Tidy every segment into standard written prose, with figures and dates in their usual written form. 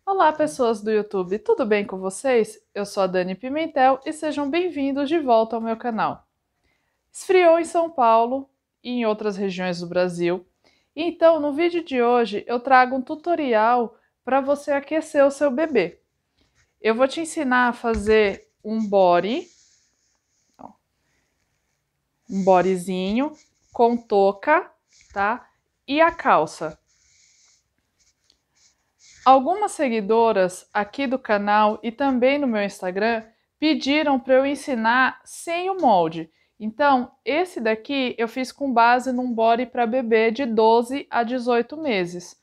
Olá, pessoas do YouTube, tudo bem com vocês? Eu sou a Dani Pimentel e sejam bem-vindos de volta ao meu canal. Esfriou em São Paulo e em outras regiões do Brasil, então no vídeo de hoje eu trago um tutorial para você aquecer o seu bebê. Eu vou te ensinar a fazer um bodyzinho com touca, tá? E a calça. Algumas seguidoras aqui do canal e também no meu Instagram pediram para eu ensinar sem o molde. Então, esse daqui eu fiz com base num body para bebê de 12 a 18 meses.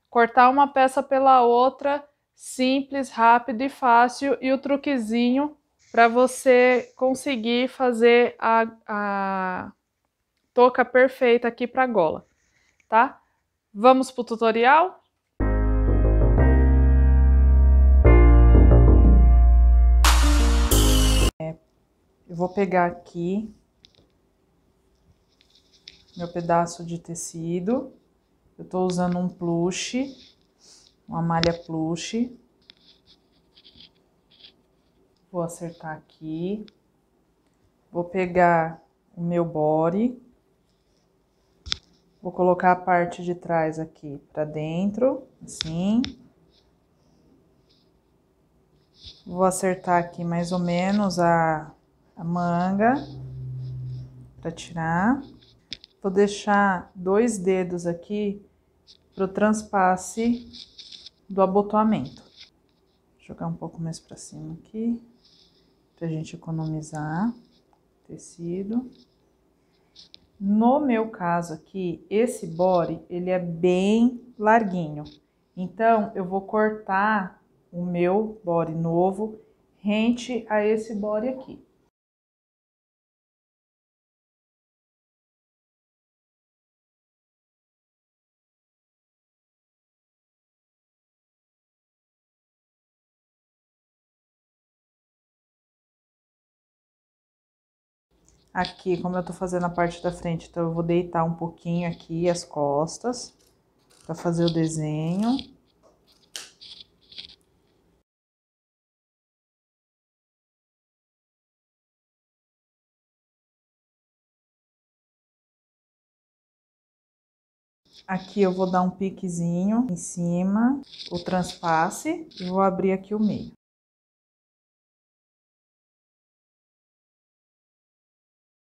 Cortar uma peça pela outra, simples, rápido e fácil, e o truquezinho para você conseguir fazer a touca perfeita aqui para a gola, tá? Vamos para o tutorial? Eu vou pegar aqui meu pedaço de tecido. Eu tô usando um plush, uma malha plush. Vou acertar aqui. Vou pegar o meu body. Vou colocar a parte de trás aqui pra dentro, assim. Vou acertar aqui mais ou menos a manga pra tirar. Vou deixar 2 dedos aqui pro transpasse do abotoamento. Vou jogar um pouco mais pra cima aqui, pra gente economizar tecido. No meu caso aqui, esse body, ele é bem larguinho. Então, eu vou cortar o meu body novo rente a esse body aqui. Aqui, como eu tô fazendo a parte da frente, então eu vou deitar um pouquinho aqui as costas para fazer o desenho. Aqui eu vou dar um piquezinho em cima, o transpasse, e vou abrir aqui o meio.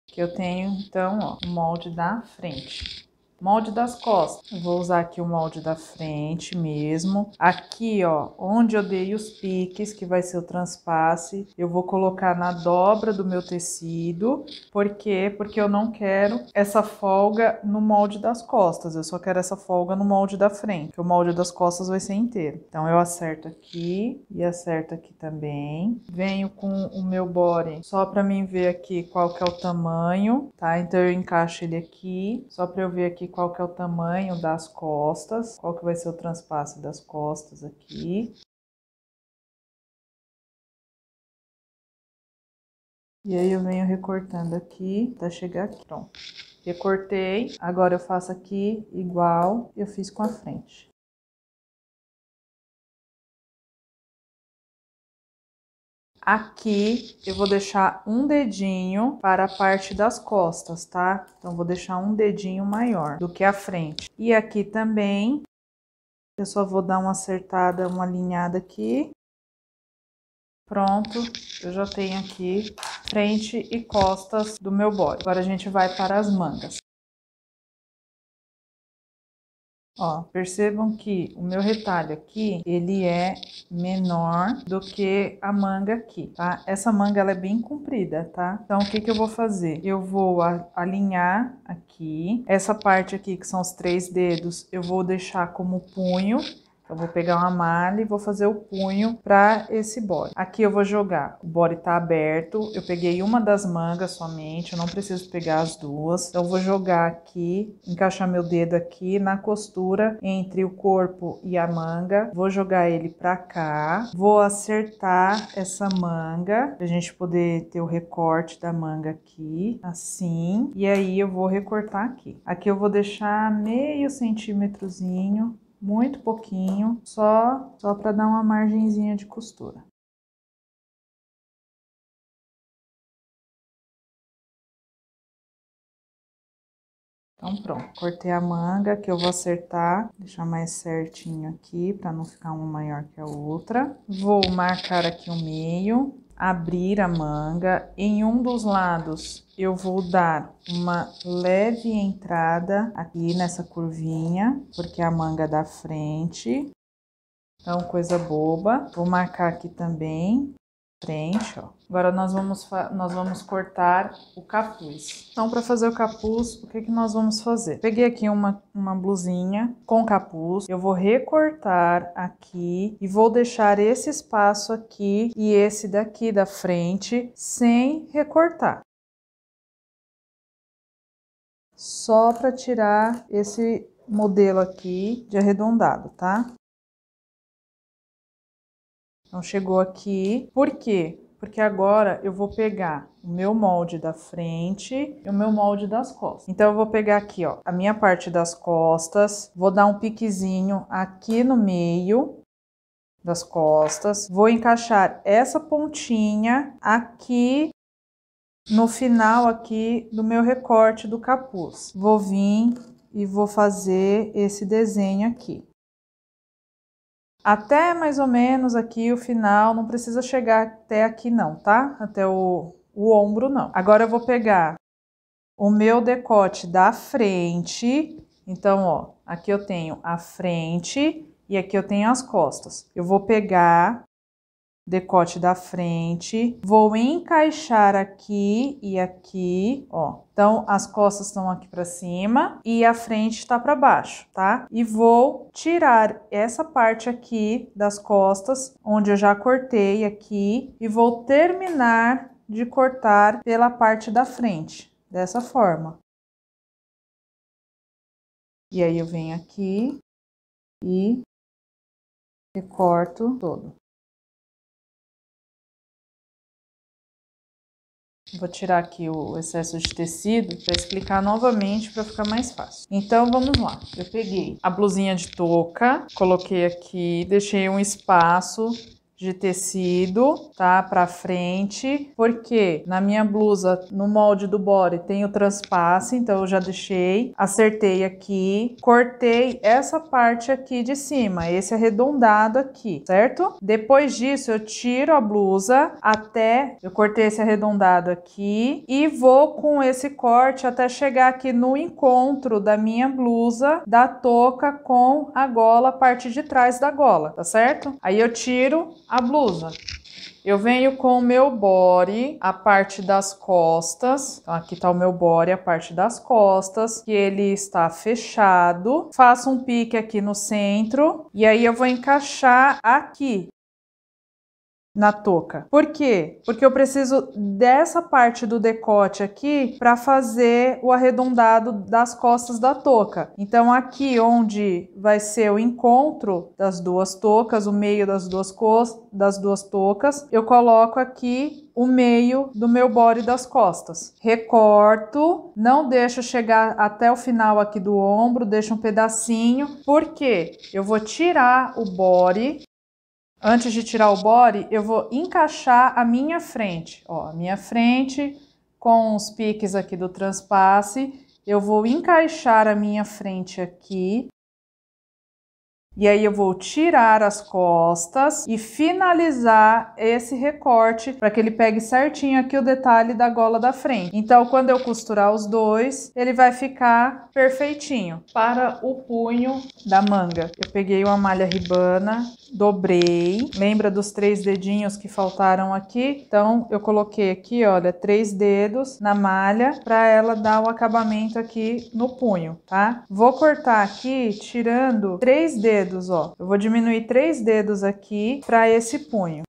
Que eu tenho, então, ó, o molde da frente. Molde das costas. Eu vou usar aqui o molde da frente mesmo. Aqui, ó, onde eu dei os piques, que vai ser o transpasse, eu vou colocar na dobra do meu tecido. Por quê? Porque eu não quero essa folga no molde das costas. Eu só quero essa folga no molde da frente, porque o molde das costas vai ser inteiro. Então, eu acerto aqui e acerto aqui também. Venho com o meu body só pra mim ver aqui qual que é o tamanho, tá? Então, eu encaixo ele aqui, só pra eu ver aqui qual que é o tamanho das costas, qual que vai ser o transpasse das costas aqui. E aí eu venho recortando aqui até chegar aqui, pronto. Recortei, agora eu faço aqui igual eu fiz com a frente. Aqui eu vou deixar um dedinho para a parte das costas, tá? Então, vou deixar um dedinho maior do que a frente. E aqui também, eu só vou dar uma acertada, uma alinhada aqui. Pronto, eu já tenho aqui frente e costas do meu body. Agora a gente vai para as mangas. Ó, percebam que o meu retalho aqui, ele é menor do que a manga aqui, tá? Essa manga, ela é bem comprida, tá? Então, o que que eu vou fazer? Eu vou alinhar aqui. Essa parte aqui, que são os 3 dedos, eu vou deixar como punho. Eu vou pegar uma malha e vou fazer o punho para esse body. Aqui eu vou jogar, o body tá aberto, eu peguei uma das mangas somente, eu não preciso pegar as duas. Então eu vou jogar aqui, encaixar meu dedo aqui na costura entre o corpo e a manga. Vou jogar ele pra cá, vou acertar essa manga, pra gente poder ter o recorte da manga aqui, assim. E aí eu vou recortar aqui. Aqui eu vou deixar meio centímetrozinho muito pouquinho, só para dar uma margenzinha de costura. Então pronto, cortei a manga, que eu vou acertar, deixar mais certinho aqui, para não ficar uma maior que a outra. Vou marcar aqui o meio, abrir a manga. Em um dos lados eu vou dar uma leve entrada aqui nessa curvinha, porque é a manga da frente. Então, coisa boba. Vou marcar aqui também, frente, ó. Agora nós vamos cortar o capuz. Então, para fazer o capuz, o que nós vamos fazer? Peguei aqui uma blusinha com capuz. Eu vou recortar aqui e vou deixar esse espaço aqui e esse daqui da frente sem recortar. Só para tirar esse modelo aqui de arredondado, tá? Então, chegou aqui. Por quê? Porque agora eu vou pegar o meu molde da frente e o meu molde das costas. Então, eu vou pegar aqui, ó, a minha parte das costas, vou dar um piquezinho aqui no meio das costas, vou encaixar essa pontinha aqui no final aqui do meu recorte do capuz. Vou vir e vou fazer esse desenho aqui. Até mais ou menos aqui o final, não precisa chegar até aqui não, tá? Até o ombro não. Agora eu vou pegar o meu decote da frente. Então, ó, aqui eu tenho a frente e aqui eu tenho as costas. Eu vou pegar decote da frente, vou encaixar aqui e aqui, ó. Então, as costas estão aqui para cima e a frente está para baixo, tá? E vou tirar essa parte aqui das costas, onde eu já cortei aqui, e vou terminar de cortar pela parte da frente, dessa forma. E aí eu venho aqui e recorto todo. Vou tirar aqui o excesso de tecido para explicar novamente para ficar mais fácil. Então, vamos lá. Eu peguei a blusinha de touca, coloquei aqui, deixei um espaço de tecido, tá? Pra frente, porque na minha blusa, no molde do body, tem o transpasse, então eu já deixei, acertei aqui, cortei essa parte aqui de cima, esse arredondado aqui, certo? Depois disso, eu tiro a blusa até, eu cortei esse arredondado aqui e vou com esse corte até chegar aqui no encontro da minha blusa, da touca com a gola, a parte de trás da gola, tá certo? Aí eu tiro a blusa. Eu venho com o meu body, a parte das costas. Então, aqui tá o meu body, a parte das costas, que ele está fechado. Faço um pique aqui no centro e aí eu vou encaixar aqui na touca. Por quê? Porque eu preciso dessa parte do decote aqui para fazer o arredondado das costas da touca. Então, aqui onde vai ser o encontro das duas toucas, o meio das duas toucas, eu coloco aqui o meio do meu body das costas. Recorto, não deixo chegar até o final aqui do ombro, deixo um pedacinho, porque eu vou tirar o body. Antes de tirar o body, eu vou encaixar a minha frente, ó, a minha frente com os piques aqui do transpasse, eu vou encaixar a minha frente aqui. E aí eu vou tirar as costas e finalizar esse recorte para que ele pegue certinho aqui o detalhe da gola da frente. Então, quando eu costurar os dois, ele vai ficar perfeitinho. Para o punho da manga, eu peguei uma malha ribana, dobrei. Lembra dos 3 dedinhos que faltaram aqui? Então, eu coloquei aqui, olha, 3 dedos na malha para ela dar o acabamento aqui no punho, tá? Vou cortar aqui tirando 3 dedos, ó. Eu vou diminuir 3 dedos aqui para esse punho.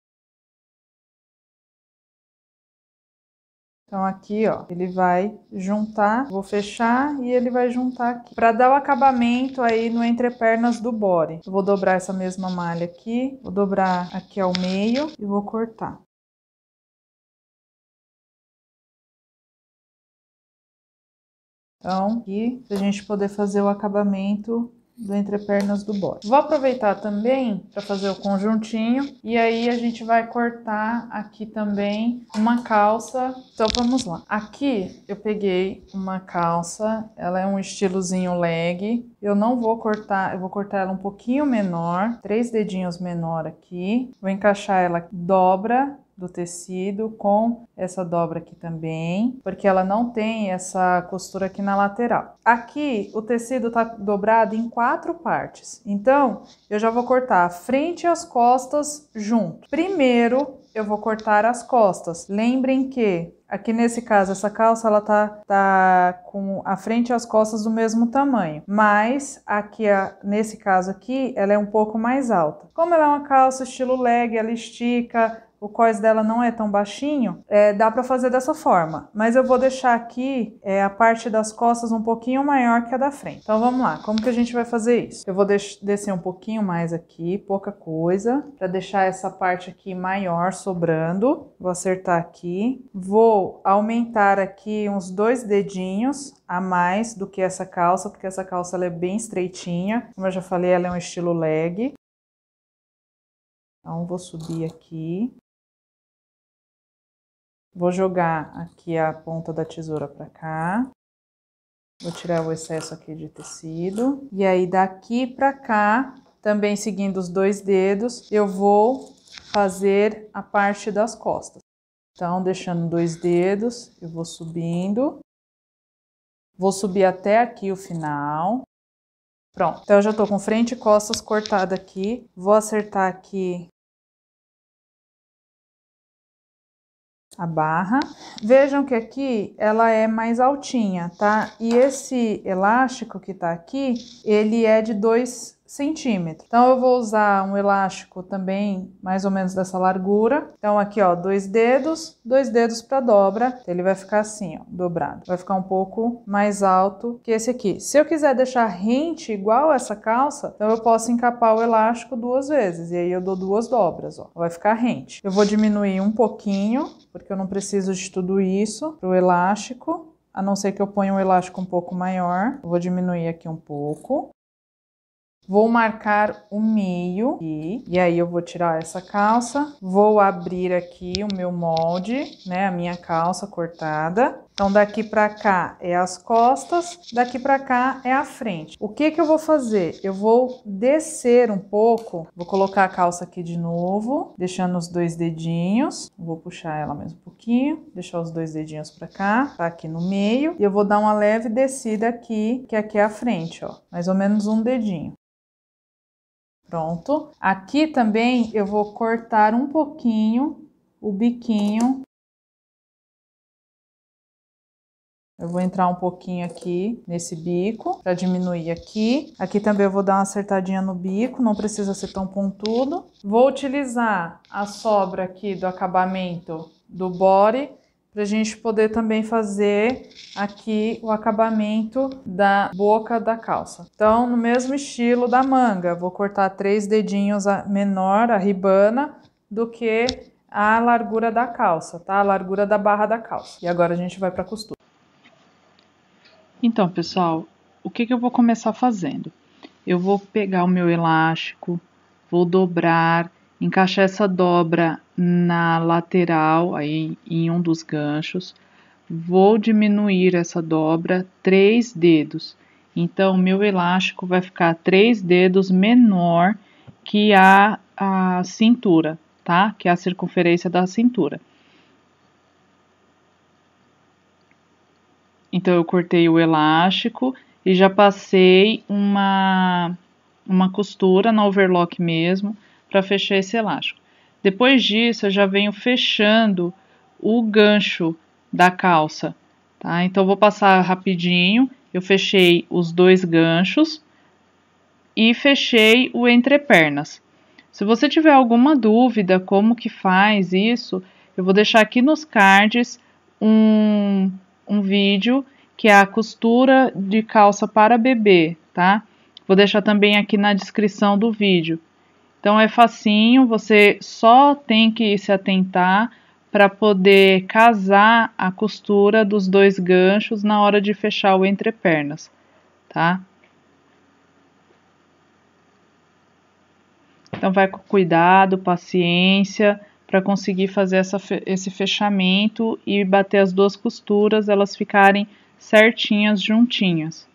Então, aqui, ó, ele vai juntar, vou fechar e ele vai juntar aqui. Para dar o acabamento aí no entrepernas do body. Eu vou dobrar essa mesma malha aqui, vou dobrar aqui ao meio e vou cortar. Então, aqui, pra gente poder fazer o acabamento do entrepernas do body. Vou aproveitar também para fazer o conjuntinho e aí a gente vai cortar aqui também uma calça. Então vamos lá. Aqui eu peguei uma calça, ela é um estilozinho leg. Eu não vou cortar, eu vou cortar ela um pouquinho menor, 3 dedinhos menor aqui. Vou encaixar ela dobra do tecido com essa dobra aqui também, porque ela não tem essa costura aqui na lateral. Aqui o tecido tá dobrado em 4 partes, então eu já vou cortar a frente e as costas junto. Primeiro eu vou cortar as costas. Lembrem que aqui nesse caso essa calça ela tá com a frente e as costas do mesmo tamanho, mas aqui nesse caso aqui ela é um pouco mais alta. Como ela é uma calça estilo leg, ela estica, o cós dela não é tão baixinho, dá para fazer dessa forma. Mas eu vou deixar aqui a parte das costas um pouquinho maior que a da frente. Então vamos lá, como que a gente vai fazer isso? Eu vou descer um pouquinho mais aqui, pouca coisa, para deixar essa parte aqui maior sobrando. Vou acertar aqui. Vou aumentar aqui uns 2 dedinhos a mais do que essa calça, porque essa calça ela é bem estreitinha. Como eu já falei, ela é um estilo leg. Então vou subir aqui. Vou jogar aqui a ponta da tesoura para cá. Vou tirar o excesso aqui de tecido. E aí daqui para cá, também seguindo os 2 dedos, eu vou fazer a parte das costas. Então, deixando 2 dedos, eu vou subindo. Vou subir até aqui o final. Pronto. Então, eu já tô com frente e costas cortada aqui. Vou acertar aqui a barra. Vejam que aqui ela é mais altinha, tá? E esse elástico que tá aqui, ele é de 2 centímetros. Então eu vou usar um elástico também mais ou menos dessa largura. Então aqui, ó, 2 dedos para dobra. Ele vai ficar assim, ó, dobrado. Vai ficar um pouco mais alto que esse aqui. Se eu quiser deixar rente igual essa calça, então eu posso encapar o elástico 2 vezes. E aí eu dou 2 dobras, ó. Vai ficar rente. Eu vou diminuir um pouquinho, porque eu não preciso de tudo isso pro elástico, a não ser que eu ponha um elástico um pouco maior. Eu vou diminuir aqui um pouco. Vou marcar o meio aqui, e aí eu vou tirar essa calça, vou abrir aqui o meu molde, né, a minha calça cortada. Então daqui pra cá é as costas, daqui pra cá é a frente. O que que eu vou fazer? Eu vou descer um pouco, vou colocar a calça aqui de novo, deixando os 2 dedinhos, vou puxar ela mais um pouquinho, deixar os 2 dedinhos pra cá, tá aqui no meio, e eu vou dar uma leve descida aqui, que aqui é a frente, ó, mais ou menos um dedinho. Pronto. Aqui também eu vou cortar um pouquinho o biquinho. Eu vou entrar um pouquinho aqui nesse bico para diminuir aqui. Aqui também eu vou dar uma acertadinha no bico, não precisa ser tão pontudo. Vou utilizar a sobra aqui do acabamento do body para a gente poder também fazer aqui o acabamento da boca da calça. Então, no mesmo estilo da manga, vou cortar 3 dedinhos menor, a ribana, do que a largura da calça, tá? A largura da barra da calça. E agora a gente vai para a costura. Então, pessoal, o que eu vou começar fazendo? Eu vou pegar o meu elástico, vou dobrar, encaixar essa dobra na lateral, aí em um dos ganchos. Vou diminuir essa dobra 3 dedos. Então, meu elástico vai ficar 3 dedos menor que a cintura, tá? Que é a circunferência da cintura. Então, eu cortei o elástico e já passei uma costura na overlock mesmo para fechar esse elástico. Depois disso, eu já venho fechando o gancho da calça, tá? Então, eu vou passar rapidinho. Eu fechei os 2 ganchos e fechei o entrepernas. Se você tiver alguma dúvida como que faz isso, eu vou deixar aqui nos cards um vídeo que é a costura de calça para bebê, tá? Vou deixar também aqui na descrição do vídeo. Então é facinho, você só tem que se atentar para poder casar a costura dos 2 ganchos na hora de fechar o entrepernas, tá? Então vai com cuidado, paciência, para conseguir fazer esse fechamento e bater as duas costuras, elas ficarem certinhas, juntinhas.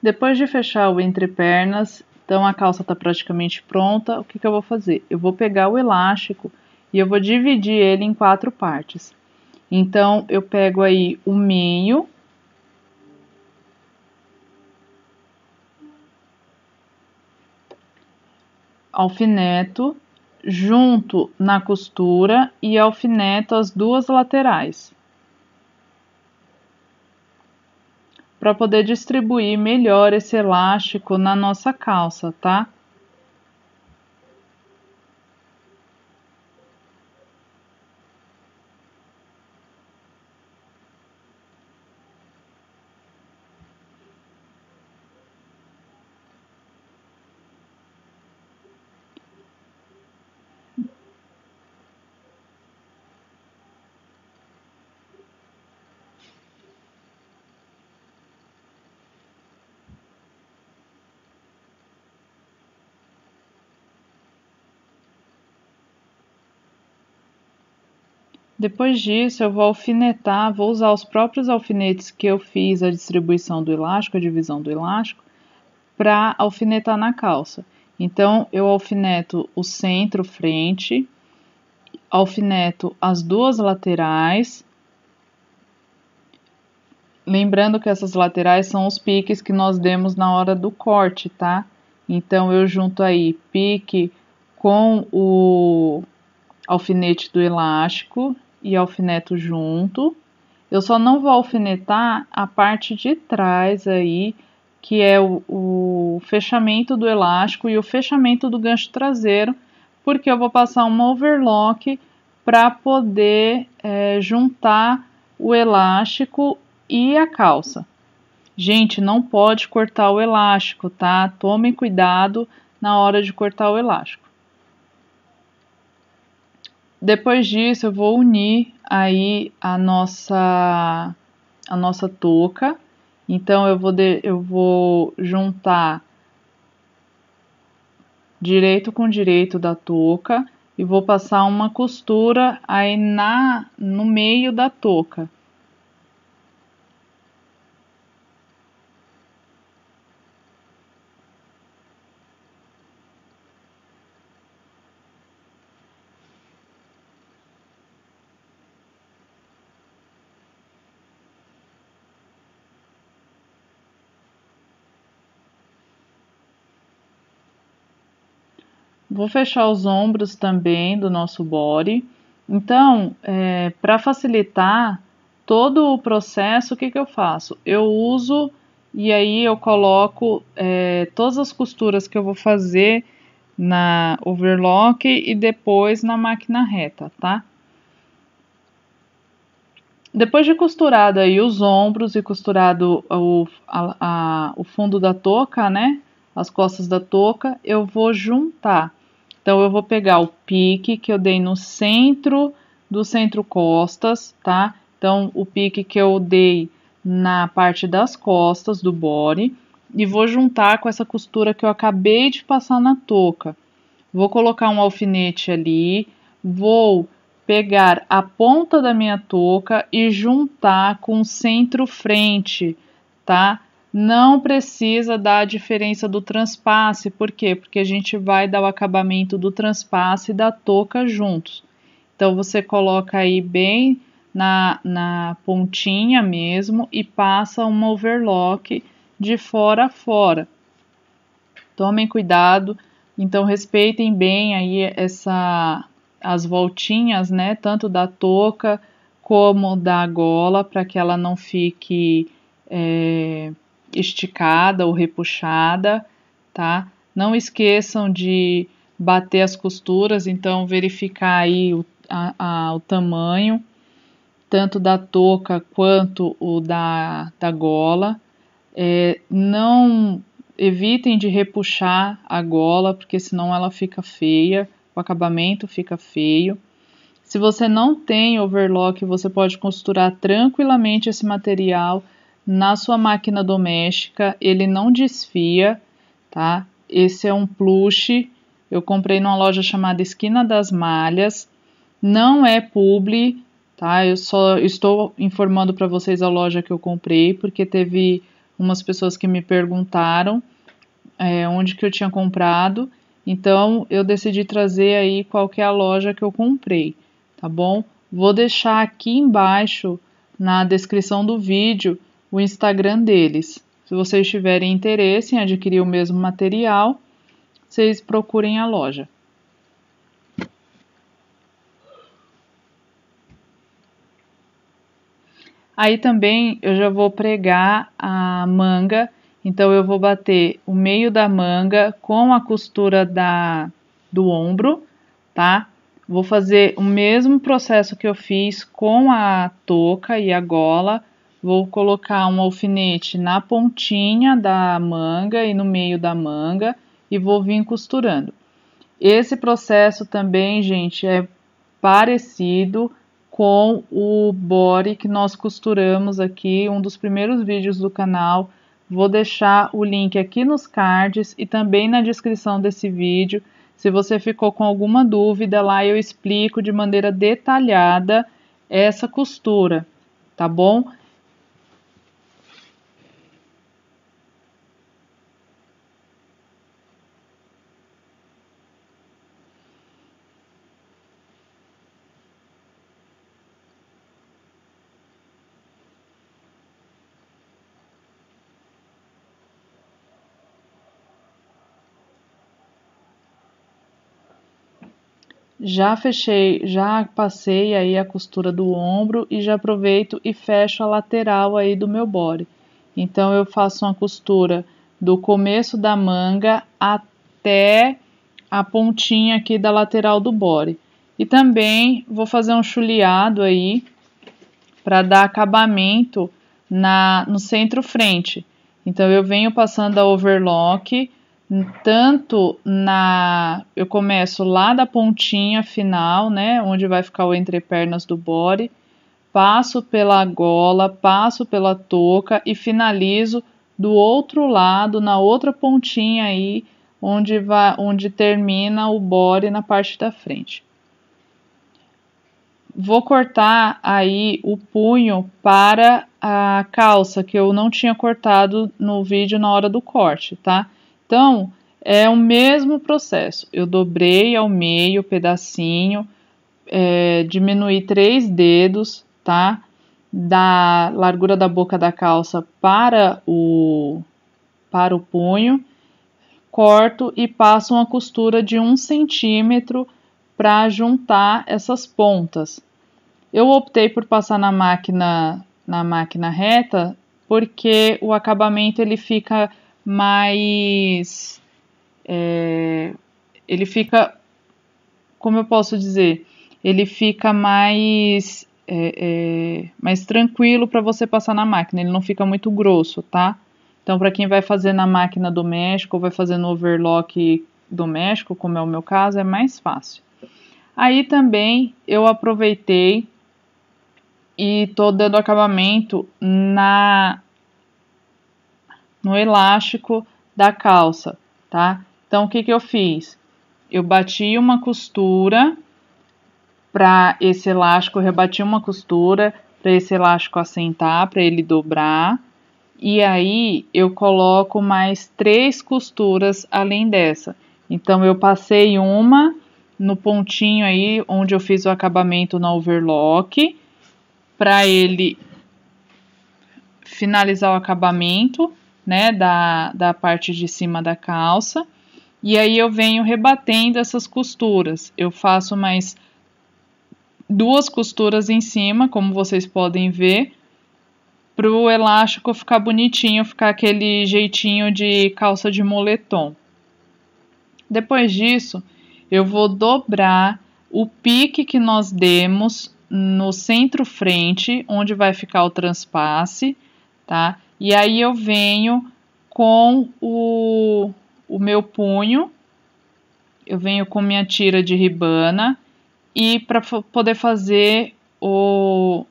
Depois de fechar o entrepernas, então a calça está praticamente pronta, o que eu vou fazer? Eu vou pegar o elástico e eu vou dividir ele em 4 partes. Então, eu pego aí o meio, alfineto, junto na costura e alfineto as duas laterais, para poder distribuir melhor esse elástico na nossa calça, tá? Depois disso, eu vou alfinetar, vou usar os próprios alfinetes que eu fiz a distribuição do elástico, a divisão do elástico, para alfinetar na calça. Então, eu alfineto o centro frente, alfineto as duas laterais, lembrando que essas laterais são os piques que nós demos na hora do corte, tá? Então, eu junto aí pique com o alfinete do elástico e alfineto junto. Eu só não vou alfinetar a parte de trás aí, que é o fechamento do elástico e o fechamento do gancho traseiro, porque eu vou passar uma overlock para poder juntar o elástico e a calça. Gente, não pode cortar o elástico, tá? Tomem cuidado na hora de cortar o elástico. Depois disso, eu vou unir aí a nossa touca. Então, eu vou juntar direito com direito da touca e vou passar uma costura aí no meio da touca. Vou fechar os ombros também do nosso body. Então, para facilitar todo o processo, o que eu faço? Eu uso e aí eu coloco todas as costuras que eu vou fazer na overlock e depois na máquina reta, tá? Depois de costurado aí os ombros e costurado o fundo da touca, né? As costas da touca, eu vou juntar. Então, eu vou pegar o pique que eu dei no centro do centro costas, tá? Então, o pique que eu dei na parte das costas do body e vou juntar com essa costura que eu acabei de passar na touca. Vou colocar um alfinete ali, vou pegar a ponta da minha touca e juntar com o centro frente, tá? Não precisa dar a diferença do transpasse, por quê? Porque a gente vai dar o acabamento do transpasse e da touca juntos. Então, você coloca aí bem na pontinha mesmo e passa uma overlock de fora a fora. Tomem cuidado, então respeitem bem aí as voltinhas, né, tanto da touca como da gola, para que ela não fique esticada ou repuxada, tá? Não esqueçam de bater as costuras, então verificar aí o tamanho, tanto da touca quanto o da gola. Não evitem de repuxar a gola, porque senão ela fica feia, o acabamento fica feio. Se você não tem overlock, você pode costurar tranquilamente esse material na sua máquina doméstica, ele não desfia, tá? Esse é um plush, eu comprei numa loja chamada Esquina das Malhas, não é publi, tá? Eu só estou informando para vocês a loja que eu comprei, porque teve umas pessoas que me perguntaram onde que eu tinha comprado, então eu decidi trazer aí qual que é a loja que eu comprei, tá bom? Vou deixar aqui embaixo na descrição do vídeo o Instagram deles. Se vocês tiverem interesse em adquirir o mesmo material, vocês procurem a loja. Aí também eu já vou pregar a manga, então eu vou bater o meio da manga com a costura do ombro, tá? Vou fazer o mesmo processo que eu fiz com a touca e a gola. Vou colocar um alfinete na pontinha da manga e no meio da manga e vou vir costurando. Esse processo também, gente, é parecido com o body que nós costuramos aqui, um dos primeiros vídeos do canal. Vou deixar o link aqui nos cards e também na descrição desse vídeo. Se você ficou com alguma dúvida, lá eu explico de maneira detalhada essa costura, tá bom? Já fechei, já passei aí a costura do ombro e já aproveito e fecho a lateral aí do meu body. Então eu faço uma costura do começo da manga até a pontinha aqui da lateral do body. E também vou fazer um chuleado aí para dar acabamento no centro-frente. Então eu venho passando a overlock tanto eu começo lá da pontinha final, né, onde vai ficar o entrepernas do body, passo pela gola, passo pela touca e finalizo do outro lado, na outra pontinha aí, onde termina o body na parte da frente. Vou cortar aí o punho para a calça, que eu não tinha cortado no vídeo na hora do corte, tá? Então, é o mesmo processo. Eu dobrei ao meio o pedacinho, diminuí 3 dedos, tá? Da largura da boca da calça para o punho, corto e passo uma costura de 1 centímetro para juntar essas pontas. Eu optei por passar na máquina reta, porque o acabamento ele fica mais, ele fica, como eu posso dizer, ele fica mais tranquilo para você passar na máquina, ele não fica muito grosso, tá? Então, para quem vai fazer na máquina doméstica ou vai fazer no overlock doméstico, como é o meu caso, é mais fácil. Aí também eu aproveitei e tô dando acabamento no elástico da calça, tá? Então, o que que eu fiz? Eu bati uma costura para esse elástico, eu rebati uma costura para esse elástico assentar, para ele dobrar. E aí, eu coloco mais 3 costuras além dessa. Então, eu passei uma no pontinho aí, onde eu fiz o acabamento na overlock, para ele finalizar o acabamento, né, da parte de cima da calça. E aí eu venho rebatendo essas costuras. Eu faço mais 2 costuras em cima, como vocês podem ver, para o elástico ficar bonitinho, ficar aquele jeitinho de calça de moletom. Depois disso, eu vou dobrar o pique que nós demos no centro-frente, onde vai ficar o transpasse, tá? E aí eu venho com o meu punho, eu venho com minha tira de ribana e para poder fazer o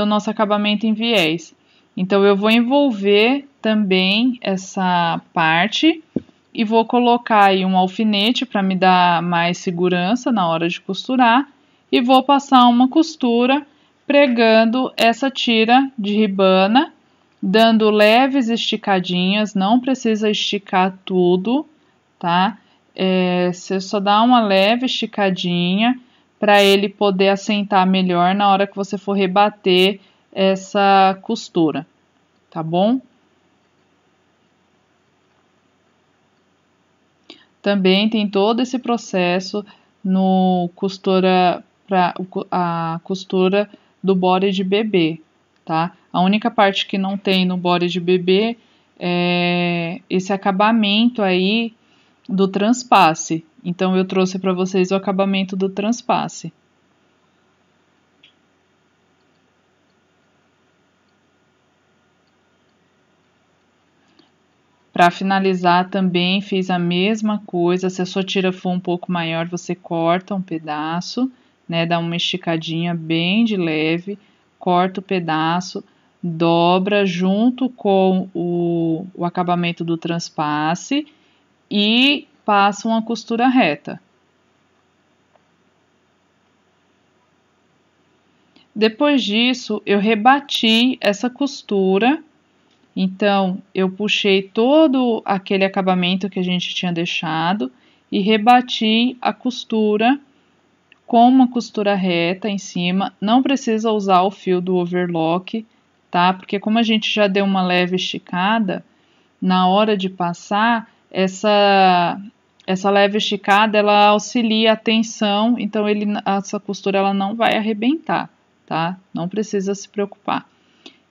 nosso acabamento em viés. Então eu vou envolver também essa parte e vou colocar aí um alfinete para me dar mais segurança na hora de costurar e vou passar uma costura pregando essa tira de ribana, dando leves esticadinhas, não precisa esticar tudo, tá? Você só dá uma leve esticadinha para ele poder assentar melhor na hora que você for rebater essa costura, tá bom? Também tem todo esse processo no costura para a costura do body de bebê, tá? A única parte que não tem no body de bebê é esse acabamento aí do transpasse. Então eu trouxe para vocês o acabamento do transpasse. Para finalizar também fiz a mesma coisa, se a sua tira for um pouco maior, você corta um pedaço, né, dá uma esticadinha bem de leve, corta o pedaço, dobra junto com o acabamento do transpasse e passa uma costura reta. Depois disso, eu rebati essa costura. Então, eu puxei todo aquele acabamento que a gente tinha deixado e rebati a costura com uma costura reta em cima. Não precisa usar o fio do overlock, tá? Porque como a gente já deu uma leve esticada, na hora de passar, essa leve esticada, ela auxilia a tensão, então essa costura ela não vai arrebentar, tá? Não precisa se preocupar.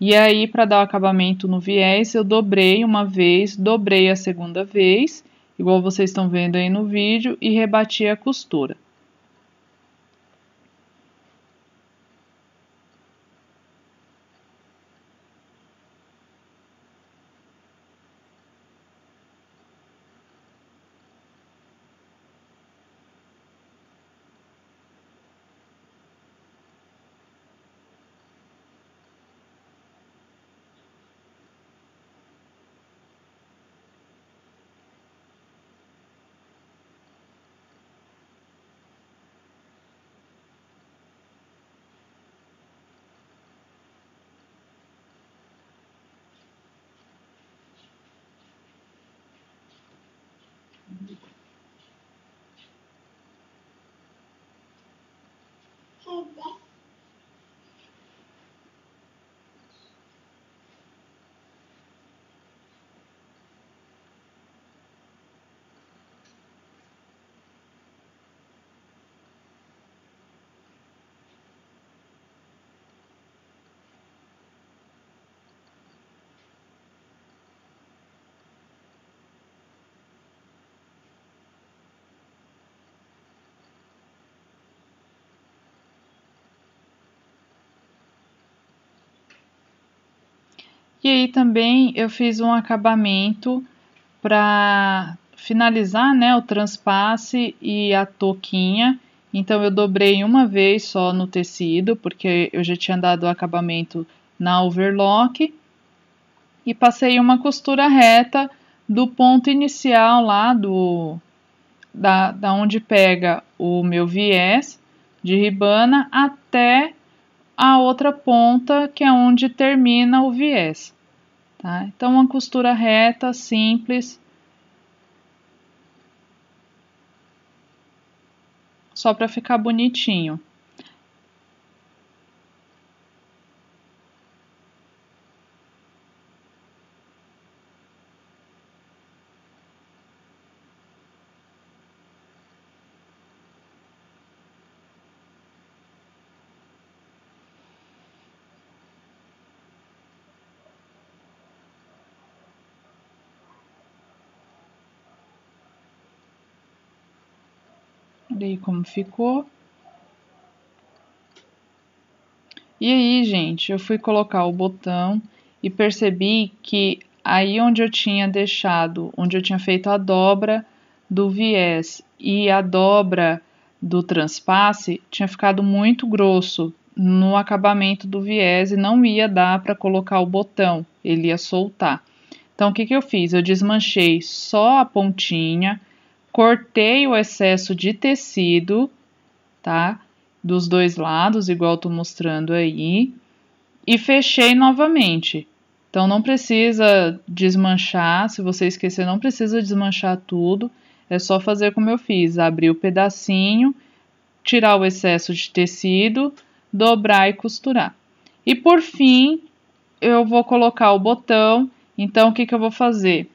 E aí, para dar o acabamento no viés, eu dobrei uma vez, dobrei a segunda vez, igual vocês estão vendo aí no vídeo, e rebati a costura. E aí também eu fiz um acabamento para finalizar, né, o transpasse e a touquinha. Então eu dobrei uma vez só no tecido, porque eu já tinha dado o acabamento na overlock. E passei uma costura reta do ponto inicial lá da onde pega o meu viés de ribana até a outra ponta, que é onde termina o viés. Tá? Então, uma costura reta, simples, só para ficar bonitinho. Olha aí como ficou. E aí, gente, eu fui colocar o botão e percebi que aí onde eu tinha deixado, onde eu tinha feito a dobra, do viés e a dobra do transpasse tinha ficado muito grosso no acabamento do viés e não ia dar para colocar o botão, ele ia soltar. Então, o que eu fiz? Eu desmanchei só a pontinha, cortei o excesso de tecido, tá? Dos dois lados, igual eu tô mostrando aí, e fechei novamente. Então, não precisa desmanchar, se você esquecer, não precisa desmanchar tudo, é só fazer como eu fiz, abrir o pedacinho, tirar o excesso de tecido, dobrar e costurar. E por fim, eu vou colocar o botão. Então, o que eu vou fazer?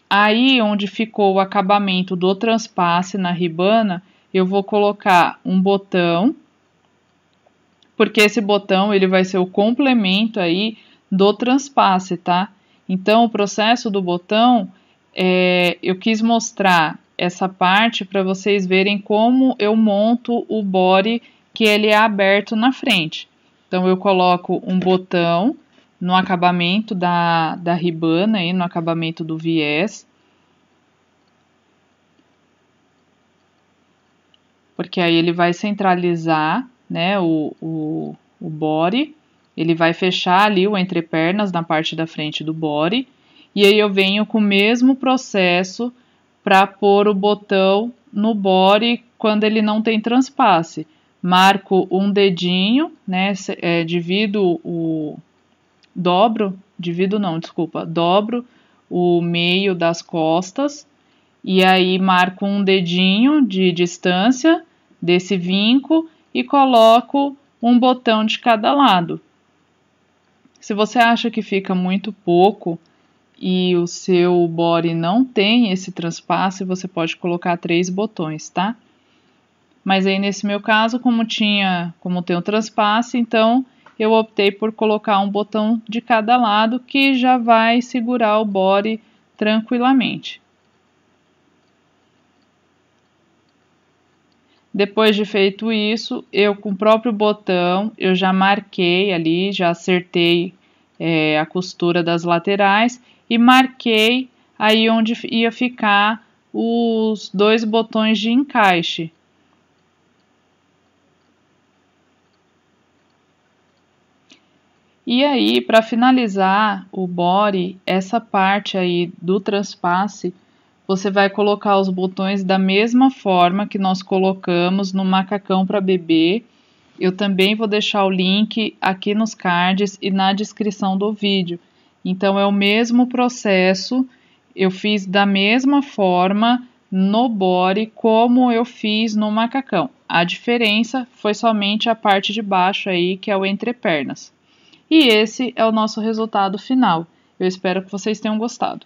Aí, onde ficou o acabamento do transpasse na ribana, eu vou colocar um botão, porque esse botão ele vai ser o complemento aí do transpasse, tá? Então, o processo do botão, eu quis mostrar essa parte para vocês verem como eu monto o body que ele é aberto na frente. Então, eu coloco um botão no acabamento da ribana, aí, no acabamento do viés, porque aí ele vai centralizar, né, o body, ele vai fechar ali o entrepernas na parte da frente do body, e aí eu venho com o mesmo processo para pôr o botão no body quando ele não tem transpasse. Marco um dedinho, né, dobro o meio das costas, e aí marco um dedinho de distância desse vinco e coloco um botão de cada lado. Se você acha que fica muito pouco e o seu body não tem esse transpasse, você pode colocar 3 botões, tá? Mas aí nesse meu caso, como tem o transpasse, então eu optei por colocar um botão de cada lado que já vai segurar o body tranquilamente. Depois de feito isso, eu com o próprio botão, eu já marquei ali, já acertei a costura das laterais e marquei aí onde ia ficar os 2 botões de encaixe. E aí, para finalizar o body, essa parte aí do transpasse, você vai colocar os botões da mesma forma que nós colocamos no macacão para bebê. Eu também vou deixar o link aqui nos cards e na descrição do vídeo. Então, é o mesmo processo, eu fiz da mesma forma no body como eu fiz no macacão. A diferença foi somente a parte de baixo aí, que é o entrepernas. E esse é o nosso resultado final. Eu espero que vocês tenham gostado.